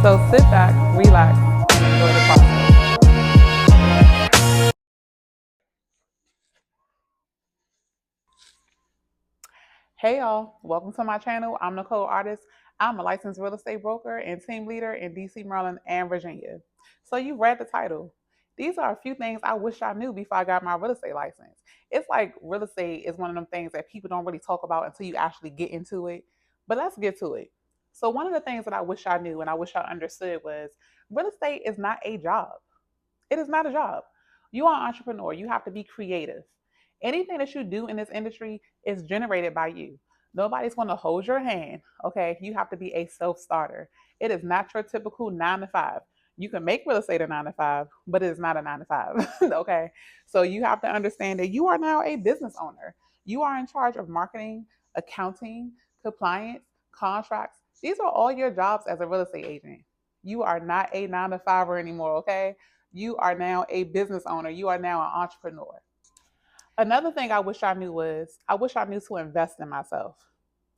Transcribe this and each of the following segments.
So sit back, relax, and enjoy the process. Hey y'all, welcome to my channel. I'm Nicole Artist. I'm a licensed real estate broker and team leader in DC, Maryland, and Virginia. So you read the title. These are a few things I wish I knew before I got my real estate license. It's like real estate is one of them things that people don't really talk about until you actually get into it. But let's get to it. So one of the things that I wish I knew and I wish I understood was real estate is not a job. It is not a job. You are an entrepreneur. You have to be creative. Anything that you do in this industry is generated by you. Nobody's going to hold your hand. Okay. You have to be a self starter. It is not your typical 9 to 5. You can make real estate a 9 to 5, but it is not a 9 to 5. Okay. So you have to understand that you are now a business owner. You are in charge of marketing, accounting, compliance, contracts. These are all your jobs as a real estate agent. You are not a 9 to 5 anymore. Okay. You are now a business owner. You are now an entrepreneur. Another thing I wish I knew was I wish I knew to invest in myself.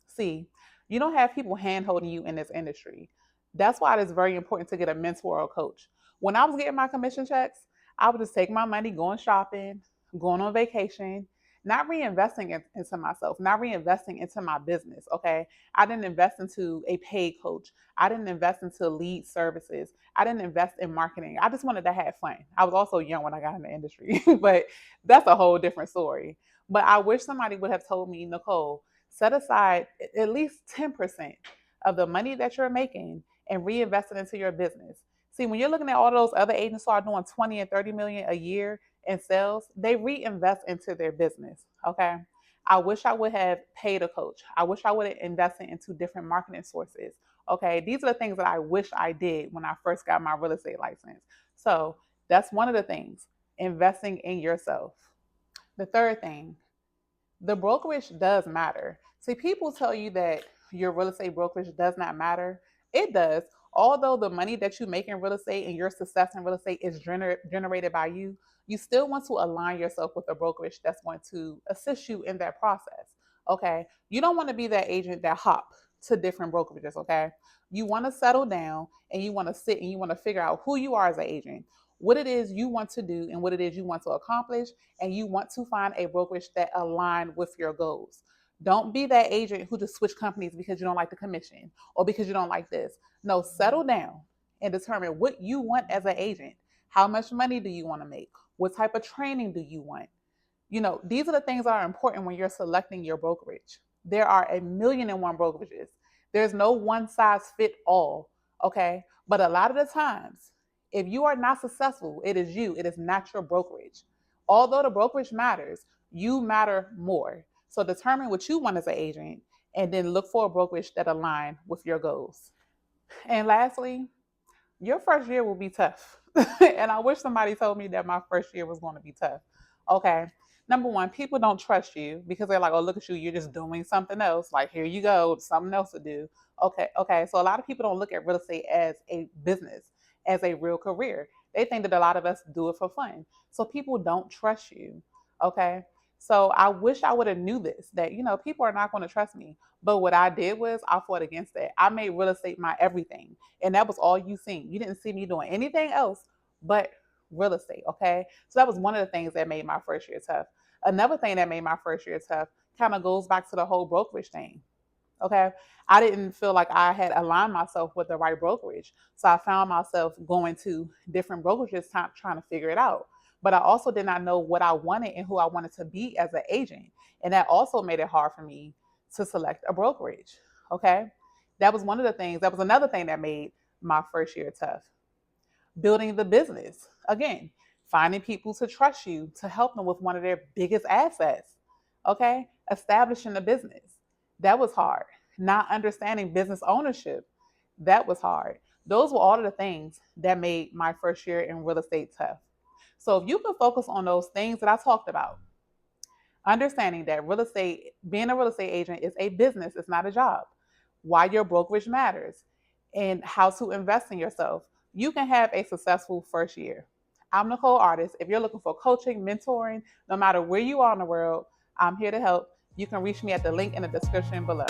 See, you don't have people hand holding you in this industry. That's why it is very important to get a mentor or coach. When I was getting my commission checks, I would just take my money, going shopping, going on vacation, not reinvesting into myself, not reinvesting into my business. Okay. I didn't invest into a paid coach. I didn't invest into lead services. I didn't invest in marketing. I just wanted to have fun. I was also young when I got in the industry, but that's a whole different story. But I wish somebody would have told me, Nicole, set aside at least 10% of the money that you're making and reinvest it into your business. See, when you're looking at all those other agents who are doing 20 and 30 million a year in sales, they reinvest into their business. Okay. I wish I would have paid a coach. I wish I would have invested into different marketing sources. Okay. These are the things that I wish I did when I first got my real estate license. So that's one of the things, investing in yourself. The third thing, the brokerage does matter. See, people tell you that your real estate brokerage does not matter. It does. Although the money that you make in real estate and your success in real estate is generated by you, you still want to align yourself with a brokerage that's going to assist you in that process. Okay. You don't want to be that agent that hop to different brokerages. Okay. You want to settle down and you want to sit and you want to figure out who you are as an agent, what it is you want to do and what it is you want to accomplish, and you want to find a brokerage that align with your goals. Don't be that agent who just switch companies because you don't like the commission or because you don't like this. No, settle down and determine what you want as an agent. How much money do you want to make? What type of training do you want? These are the things that are important when you're selecting your brokerage. There are a million and one brokerages. There's no one size fit all. Okay. But a lot of the times, if you are not successful, it is you, it is not your brokerage. Although the brokerage matters, you matter more. So determine what you want as an agent and then look for a brokerage that align with your goals. And lastly, your first year will be tough. And I wish somebody told me that my first year was going to be tough. Okay. Number one, people don't trust you because they're like, oh, look at you. You're just doing something else. Like, here you go, something else to do. Okay. Okay. So a lot of people don't look at real estate as a business, as a real career. They think that a lot of us do it for fun. So people don't trust you. Okay. So I wish I would have knew this, that, people are not going to trust me. But what I did was I fought against that. I made real estate my everything. And that was all you seen. You didn't see me doing anything else but real estate. Okay. So that was one of the things that made my first year tough. Another thing that made my first year tough kind of goes back to the whole brokerage thing. Okay. I didn't feel like I had aligned myself with the right brokerage. So I found myself going to different brokerages trying to figure it out. But I also did not know what I wanted and who I wanted to be as an agent. And that also made it hard for me to select a brokerage. Okay. That was one of the things, that was another thing that made my first year tough. Building the business. Again, finding people to trust you to help them with one of their biggest assets. Okay. Establishing a business. That was hard. Not understanding business ownership. That was hard. Those were all of the things that made my first year in real estate tough. So if you can focus on those things that I talked about, understanding that real estate, being a real estate agent is a business, it's not a job, why your brokerage matters, and how to invest in yourself, you can have a successful first year. I'm Nicole Artist. If you're looking for coaching, mentoring, no matter where you are in the world, I'm here to help. You can reach me at the link in the description below.